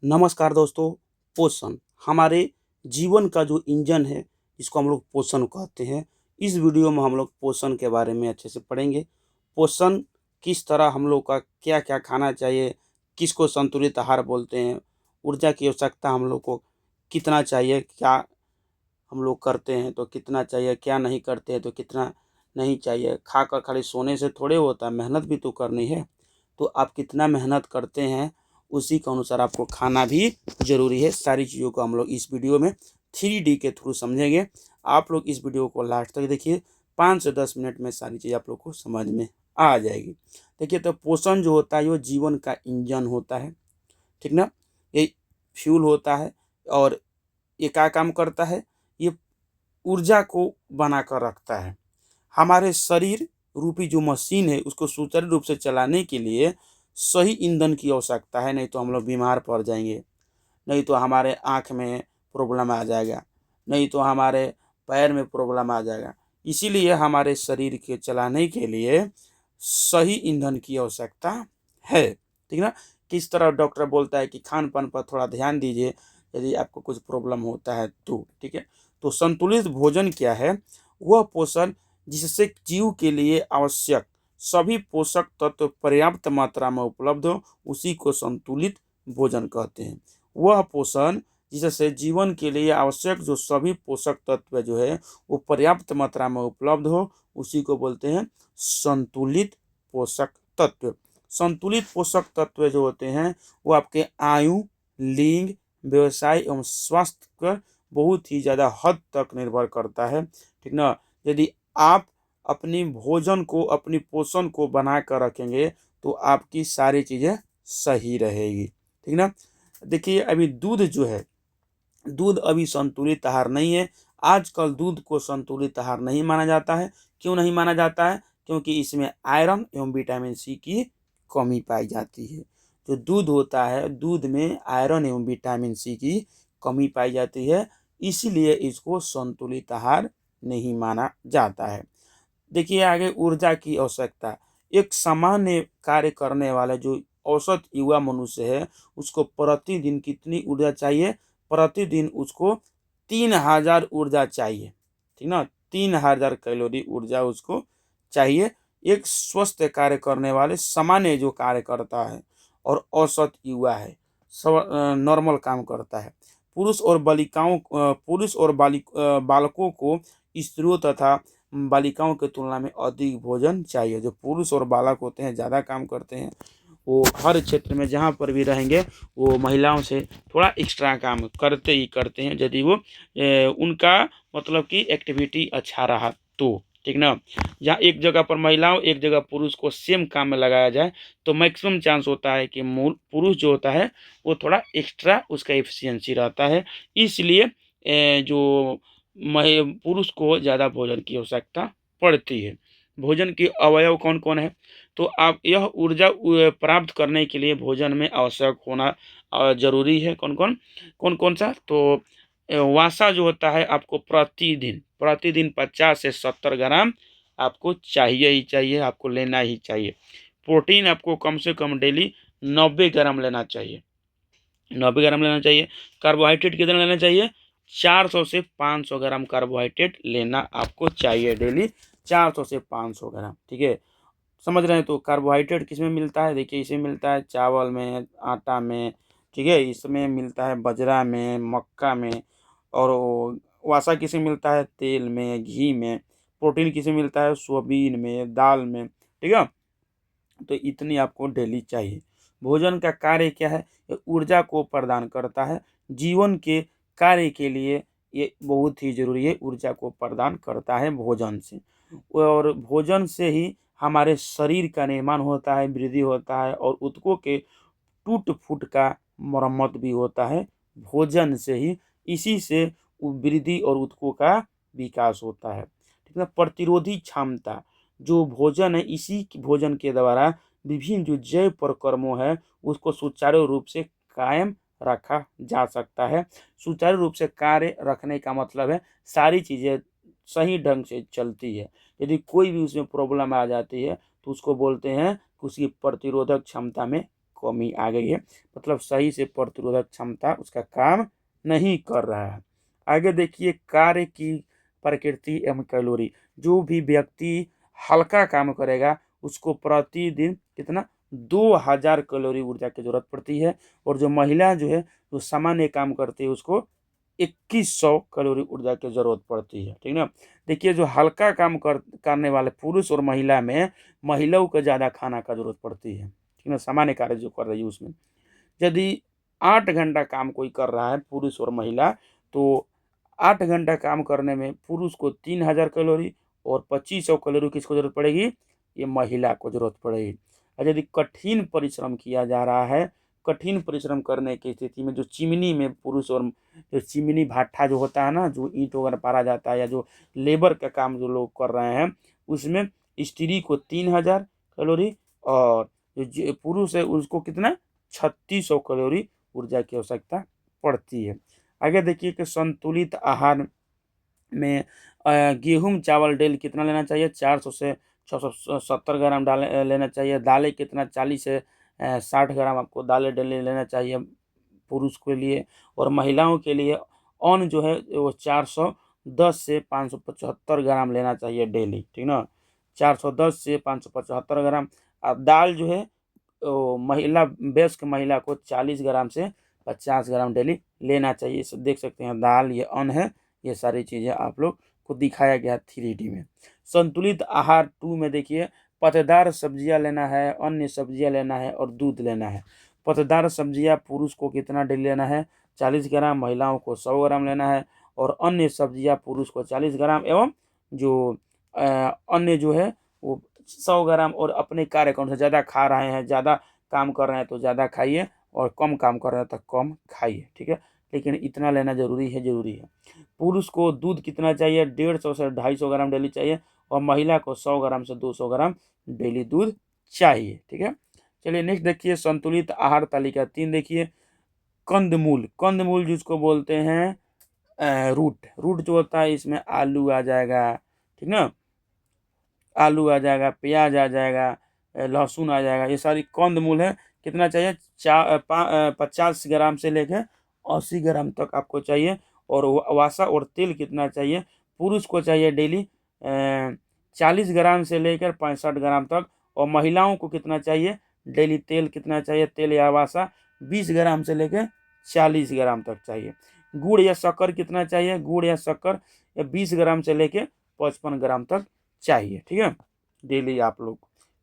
नमस्कार दोस्तों। पोषण हमारे जीवन का जो इंजन है, इसको हम लोग पोषण कहते हैं। इस वीडियो में हम लोग पोषण के बारे में अच्छे से पढ़ेंगे। पोषण किस तरह हम लोग का क्या क्या खाना चाहिए, किसको संतुलित आहार बोलते हैं, ऊर्जा की आवश्यकता हम लोग को कितना चाहिए, क्या हम लोग करते हैं तो कितना चाहिए, क्या नहीं करते हैं तो कितना नहीं चाहिए। खाकर खाली सोने से थोड़े होता है, मेहनत भी तो करनी है। तो आप कितना मेहनत करते हैं उसी के अनुसार आपको खाना भी ज़रूरी है। सारी चीज़ों को हम लोग इस वीडियो में 3D के थ्रू समझेंगे। आप लोग इस वीडियो को लास्ट तक देखिए। 5 से 10 मिनट में सारी चीज़ आप लोग को समझ में आ जाएगी। देखिए, तो पोषण जो होता है वो जीवन का इंजन होता है, ठीक ना। ये फ्यूल होता है और ये क्या काम करता है, ये ऊर्जा को बना कर रखता है। हमारे शरीर रूपी जो मशीन है उसको सुचारू रूप से चलाने के लिए सही ईंधन की आवश्यकता है, नहीं तो हम लोग बीमार पड़ जाएंगे, नहीं तो हमारे आँख में प्रॉब्लम आ जाएगा, नहीं तो हमारे पैर में प्रॉब्लम आ जाएगा। इसीलिए हमारे शरीर के चलाने के लिए सही ईंधन की आवश्यकता है, ठीक ना। किस तरह डॉक्टर बोलता है कि खान पान पर थोड़ा ध्यान दीजिए यदि आपको कुछ प्रॉब्लम होता है तो, ठीक है। तो संतुलित भोजन क्या है? वह पोषण जिससे जीव के लिए आवश्यक सभी पोषक तत्व पर्याप्त मात्रा में उपलब्ध हो, उसी को संतुलित भोजन कहते हैं। वह पोषण जिससे जीवन के लिए आवश्यक जो सभी पोषक तत्व जो है वो पर्याप्त मात्रा में उपलब्ध हो, उसी को बोलते हैं संतुलित पोषक तत्व। संतुलित पोषक तत्व जो होते हैं वो आपके आयु, लिंग, व्यवसाय एवं स्वास्थ्य पर बहुत ही ज़्यादा हद तक निर्भर करता है, ठीक ना। यदि आप अपनी भोजन को, अपनी पोषण को बना कर रखेंगे तो आपकी सारी चीज़ें सही रहेगी, ठीक ना। देखिए, अभी दूध जो है, दूध अभी संतुलित आहार नहीं है। आजकल दूध को संतुलित आहार नहीं माना जाता है। क्यों नहीं माना जाता है? क्योंकि इसमें आयरन एवं विटामिन सी की कमी पाई जाती है। जो दूध होता है, दूध में आयरन एवं विटामिन सी की कमी पाई जाती है, इसीलिए इसको संतुलित आहार नहीं माना जाता है। देखिए आगे, ऊर्जा की आवश्यकता। एक सामान्य कार्य करने वाला जो औसत युवा मनुष्य है, उसको प्रतिदिन कितनी ऊर्जा चाहिए? प्रतिदिन उसको 3000 ऊर्जा चाहिए, ठीक ना। 3000 कैलोरी ऊर्जा उसको चाहिए। एक स्वस्थ कार्य करने वाले, सामान्य जो कार्य करता है और औसत युवा है, नॉर्मल काम करता है। पुरुष और बालकों को स्त्रियों तथा बालिकाओं की तुलना में अधिक भोजन चाहिए। जो पुरुष और बालक होते हैं, ज़्यादा काम करते हैं, वो हर क्षेत्र में जहाँ पर भी रहेंगे वो महिलाओं से थोड़ा एक्स्ट्रा काम करते ही करते हैं, यदि वो उनका मतलब कि एक्टिविटी अच्छा रहा तो, ठीक ना। जहाँ एक जगह पर महिलाओं, एक जगह पुरुष को सेम काम में लगाया जाए तो मैक्सिमम चांस होता है कि मूल पुरुष जो होता है वो थोड़ा एक्स्ट्रा उसका एफिशिएंसी रहता है। इसलिए जो पुरुष को ज़्यादा भोजन की आवश्यकता पड़ती है। भोजन के अवयव कौन कौन है? तो आप यह ऊर्जा प्राप्त करने के लिए भोजन में आवश्यक होना जरूरी है। कौन कौन सा? तो वसा जो होता है आपको प्रतिदिन प्रतिदिन 50 से 70 ग्राम आपको चाहिए ही चाहिए, आपको लेना ही चाहिए। प्रोटीन आपको कम से कम डेली 90 ग्राम लेना चाहिए, 90 ग्राम लेना चाहिए। कार्बोहाइड्रेट कितना लेना चाहिए? 400 से 500 ग्राम कार्बोहाइड्रेट लेना आपको चाहिए डेली, 400 से 500 ग्राम, ठीक है। समझ रहे हैं? तो कार्बोहाइड्रेट किस में मिलता है? देखिए, इसे मिलता है चावल में, आटा में, ठीक है। इसमें मिलता है बाजरा में, मक्का में। और वसा किसे मिलता है? तेल में, घी में। प्रोटीन किसे मिलता है? सोयाबीन में, दाल में, ठीक है। तो इतनी आपको डेली चाहिए। भोजन का कार्य क्या है? ये ऊर्जा को प्रदान करता है। जीवन के कार्य के लिए ये बहुत ही जरूरी है, ऊर्जा को प्रदान करता है भोजन से। और भोजन से ही हमारे शरीर का निर्माण होता है, वृद्धि होता है, और ऊतकों के टूट फूट का मरम्मत भी होता है भोजन से ही। इसी से वृद्धि और ऊतकों का विकास होता है, ठीक है। प्रतिरोधी क्षमता, जो भोजन है, इसी भोजन के द्वारा विभिन्न जो जैव प्रक्रमों है उसको सुचारू रूप से कायम रखा जा सकता है। सुचारू रूप से कार्य रखने का मतलब है सारी चीज़ें सही ढंग से चलती है। यदि कोई भी उसमें प्रॉब्लम आ जाती है तो उसको बोलते हैं कि उसकी प्रतिरोधक क्षमता में कमी आ गई है, मतलब सही से प्रतिरोधक क्षमता उसका काम नहीं कर रहा है। आगे देखिए कार्य की प्रकृति एवं कैलोरी। जो भी व्यक्ति हल्का काम करेगा उसको प्रतिदिन कितना 2000 कैलोरी ऊर्जा की जरूरत पड़ती है, और जो महिला जो है जो सामान्य काम करती है उसको 2100 कैलोरी ऊर्जा की जरूरत पड़ती है। ठीक ना। देखिए जो हल्का काम करने वाले पुरुष और महिला में महिलाओं को ज़्यादा खाना का जरूरत पड़ती है। ठीक ना, सामान्य कार्य जो कर रही है उसमें। यदि 8 घंटा काम कोई कर रहा है पुरुष और महिला, तो 8 घंटा काम करने में पुरुष को 3000 कैलोरी और 2500 कैलोरी किसको जरूरत पड़ेगी, ये महिला को जरूरत पड़ेगी। और यदि कठिन परिश्रम किया जा रहा है, कठिन परिश्रम करने की स्थिति में जो चिमनी में पुरुष और जो चिमनी भाठा जो होता है ना, जो ईंट वगैरह पारा जाता है या जो लेबर का काम जो लोग कर रहे हैं, उसमें स्त्री को 3000 कैलोरी और जो पुरुष है उसको कितना 3600 कैलोरी ऊर्जा की आवश्यकता पड़ती है। आगे देखिए कि संतुलित आहार में गेहूं चावल डेली कितना लेना चाहिए, 400 से 670 ग्राम लेना चाहिए। दालें कितना 40 से 60 ग्राम आपको दालें डेली लेना चाहिए पुरुष के लिए, और महिलाओं के लिए अन्न जो है वो 410 से 575 ग्राम लेना चाहिए डेली। ठीक ना, 410 से 575 ग्राम। अब दाल जो है महिला वयस्क महिला को 40 ग्राम से 50 ग्राम डेली लेना चाहिए। सब देख सकते हैं दाल ये अन्न है, ये सारी चीज़ें आप लोग को दिखाया गया 3D में। संतुलित आहार 2 में देखिए पत्तेदार सब्जियां लेना है, अन्य सब्जियां लेना है और दूध लेना है। पत्तेदार सब्जियां पुरुष को कितना डेली लेना है, 40 ग्राम, महिलाओं को 100 ग्राम लेना है, और अन्य सब्जियां पुरुष को 40 ग्राम एवं जो अन्य जो है वो 100 ग्राम। और अपने कार्य से ज़्यादा खा रहे हैं, ज़्यादा काम कर रहे हैं तो ज़्यादा खाइए, और कम काम कर रहे हैं तो कम खाइए। ठीक है, लेकिन इतना लेना जरूरी है, जरूरी है। पुरुष को दूध कितना चाहिए, 150 से 250 ग्राम डेली चाहिए, और महिला को 100 ग्राम से 200 ग्राम डेली दूध चाहिए। ठीक है, चलिए नेक्स्ट देखिए संतुलित आहार तालिका 3 देखिए कंदमूल। कंदमूल जिसको बोलते हैं रूट। रूट जो होता है इसमें आलू आ जाएगा, ठीक ना, आलू आ जाएगा, प्याज आ जाएगा, लहसुन आ जाएगा, ये सारी कंदमूल है। कितना चाहिए, 50 ग्राम से लेकर 80 ग्राम तक आपको चाहिए। और वसा और तेल कितना चाहिए, पुरुष को चाहिए डेली 40 ग्राम से लेकर 65 ग्राम तक, और महिलाओं को कितना चाहिए डेली तेल कितना चाहिए, तेल या वसा 20 ग्राम से लेकर 40 ग्राम तक चाहिए। गुड़ या शक्कर कितना चाहिए, गुड़ या शक्कर 20 ग्राम से लेकर 55 ग्राम तक चाहिए। ठीक है, डेली आप लोग।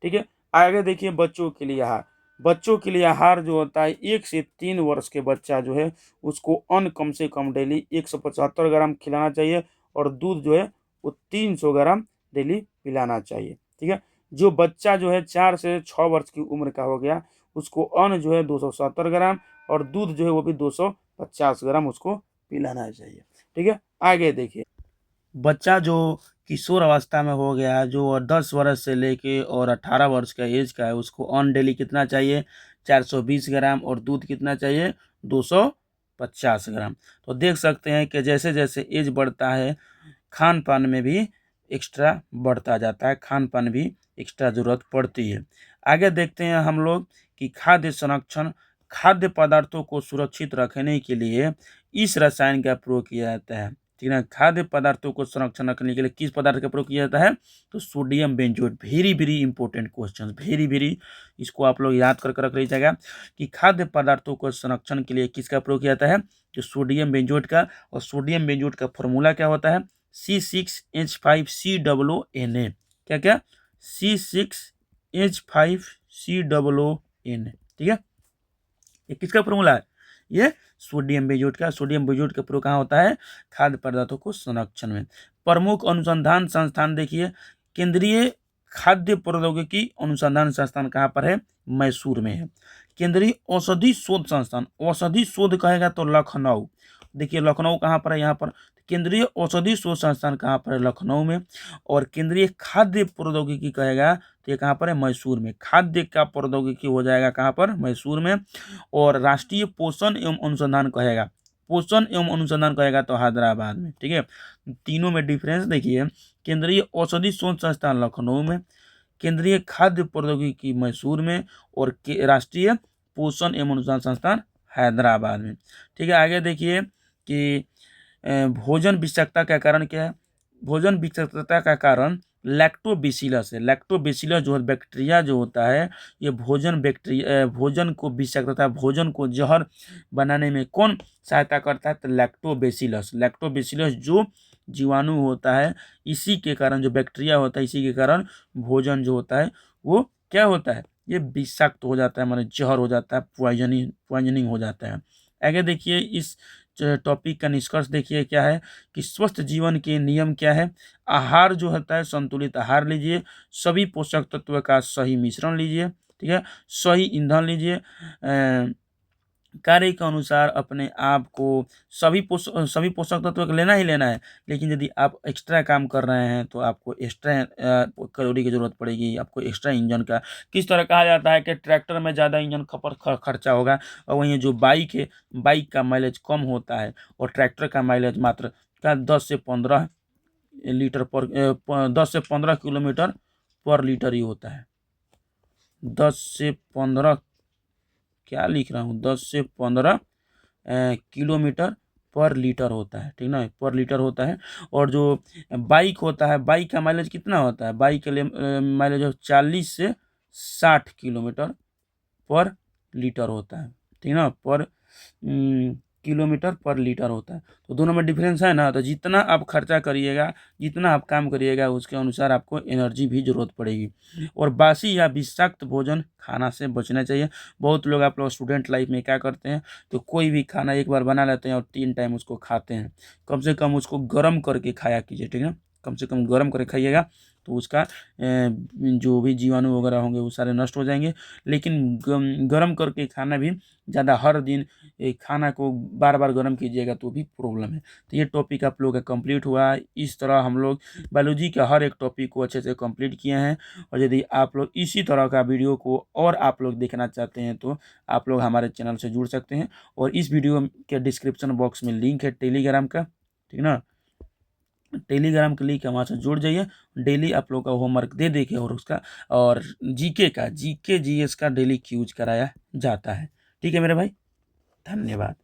ठीक है, आगे देखिए बच्चों के लिए आहार। बच्चों के लिए आहार जो होता है 1 से 3 वर्ष के बच्चा जो है उसको अन्न कम से कम डेली 175 ग्राम खिलाना चाहिए, और दूध जो है वो 300 ग्राम डेली पिलाना चाहिए। ठीक है, जो बच्चा जो है 4 से 6 वर्ष की उम्र का हो गया उसको अन्न जो है 270 ग्राम और दूध जो है वो भी 250 ग्राम उसको पिलाना चाहिए। ठीक है, आगे देखिए बच्चा जो किशोर अवस्था में हो गया, जो 10 वर्ष से लेके और 18 वर्ष का एज का है, उसको अन्न डेली कितना चाहिए, 420 ग्राम, और दूध कितना चाहिए, 250 ग्राम। तो देख सकते हैं कि जैसे जैसे एज बढ़ता है खान पान में भी एक्स्ट्रा बढ़ता जाता है, खान पान भी एक्स्ट्रा ज़रूरत पड़ती है। आगे देखते हैं हम लोग कि खाद्य संरक्षण। खाद्य पदार्थों को सुरक्षित रखने के लिए इस रसायन का प्रयोग किया जाता है। ठीक है, खाद्य पदार्थों को संरक्षण रखने के लिए किस पदार्थ का प्रयोग किया जाता है, तो sodium benzoate. Very very important question, very very, इसको आप लोग याद करके रख लीजिएगा कि खाद्य पदार्थों को संरक्षण के लिए किसका प्रयोग किया जाता है, तो सोडियम बेंजोएट का। और सोडियम बेंजोएट का फॉर्मूला क्या होता है, C6H5COONA। क्या क्या, C6H5COONA। ठीक है, ये किसका फॉर्मूला है, ये सोडियम बेंजोएट का। सोडियम बेंजोएट का प्रयोग कहाँ होता है, खाद्य पदार्थों को संरक्षण में। प्रमुख अनुसंधान संस्थान देखिए, केंद्रीय खाद्य प्रौद्योगिकी अनुसंधान संस्थान कहाँ पर है, मैसूर में है। केंद्रीय औषधि शोध संस्थान, औषधि शोध कहेगा तो लखनऊ। देखिए लखनऊ कहाँ पर है, यहाँ पर केंद्रीय औषधि शोध संस्थान कहाँ पर है, लखनऊ में। और केंद्रीय खाद्य प्रौद्योगिकी कहेगा तो ये कहाँ पर है, मैसूर में। खाद्य का प्रौद्योगिकी हो जाएगा कहाँ पर, मैसूर में। और राष्ट्रीय पोषण एवं अनुसंधान कहेगा, पोषण एवं अनुसंधान कहेगा तो हैदराबाद में। ठीक है, तीनों में डिफरेंस देखिए, केंद्रीय औषधि शोध संस्थान लखनऊ में, केंद्रीय खाद्य प्रौद्योगिकी मैसूर में, और राष्ट्रीय पोषण एवं अनुसंधान संस्थान हैदराबाद में। ठीक है, आगे देखिए कि भोजन विषाक्तता का कारण क्या है। भोजन विषाक्तता का कारण लैक्टोबैसिलस है। लैक्टोबैसिलस जो बैक्टीरिया जो होता है, ये भोजन को विषाक्तता, भोजन को जहर बनाने में कौन सहायता करता है, तो लैक्टोबैसिलस जो जीवाणु होता है, इसी के कारण, जो बैक्टीरिया होता है, इसी के कारण भोजन जो होता है वो क्या होता है, ये विषाक्त हो जाता है, माने जहर हो जाता है, पॉइजनिंग हो जाता है। आगे देखिए, इस टॉपिक का निष्कर्ष देखिए क्या है कि स्वस्थ जीवन के नियम क्या है। आहार जो होता है, संतुलित आहार लीजिए, सभी पोषक तत्व का सही मिश्रण लीजिए, ठीक है, सही ईंधन लीजिए, कार्य के अनुसार अपने आप को सभी पोषक तत्व लेना ही लेना है। लेकिन यदि आप एक्स्ट्रा काम कर रहे हैं तो आपको एक्स्ट्रा कैलोरी की जरूरत पड़ेगी, आपको एक्स्ट्रा इंजन का। किस तरह कहा जाता है कि ट्रैक्टर में ज़्यादा इंजन खर्चा होगा, और वहीं जो बाइक है, बाइक का माइलेज कम होता है और ट्रैक्टर का माइलेज मात्र 10 से 15 लीटर 10 से 15 किलोमीटर पर लीटर ही होता है। 10 से 15 क्या लिख रहा हूँ, 10 से 15 किलोमीटर पर लीटर होता है, ठीक ना, पर लीटर होता है। और जो बाइक होता है, बाइक का माइलेज कितना होता है, बाइक के लिए माइलेज 40 से 60 किलोमीटर पर लीटर होता है, ठीक ना, पर किलोमीटर पर लीटर होता है। तो दोनों में डिफरेंस है ना। तो जितना आप खर्चा करिएगा, जितना आप काम करिएगा, उसके अनुसार आपको एनर्जी भी जरूरत पड़ेगी। और बासी या विषाक्त भोजन खाना से बचना चाहिए। बहुत लोग, आप लोग स्टूडेंट लाइफ में क्या करते हैं, तो कोई भी खाना एक बार बना लेते हैं और 3 टाइम उसको खाते हैं। कम से कम उसको गर्म करके खाया कीजिए, ठीक है, कम से कम गर्म करके खाइएगा, तो उसका जो भी जीवाणु वगैरह होंगे वो सारे नष्ट हो जाएंगे। लेकिन गर्म करके खाना भी ज़्यादा, हर दिन एक खाना को बार बार गर्म कीजिएगा तो भी प्रॉब्लम है। तो ये टॉपिक आप लोगों का कंप्लीट हुआ। इस तरह हम लोग बायोलॉजी का हर एक टॉपिक को अच्छे से कंप्लीट किए हैं। और यदि आप लोग इसी तरह का वीडियो को और आप लोग देखना चाहते हैं तो आप लोग हमारे चैनल से जुड़ सकते हैं। और इस वीडियो के डिस्क्रिप्शन बॉक्स में लिंक है टेलीग्राम का, ठीक ना, टेलीग्राम के लिंक हमारे से जुड़ जाइए। डेली आप लोग का होमवर्क दे देके और उसका, और जीके जीएस का डेली क्यूज कराया जाता है। ठीक है मेरे भाई, धन्यवाद।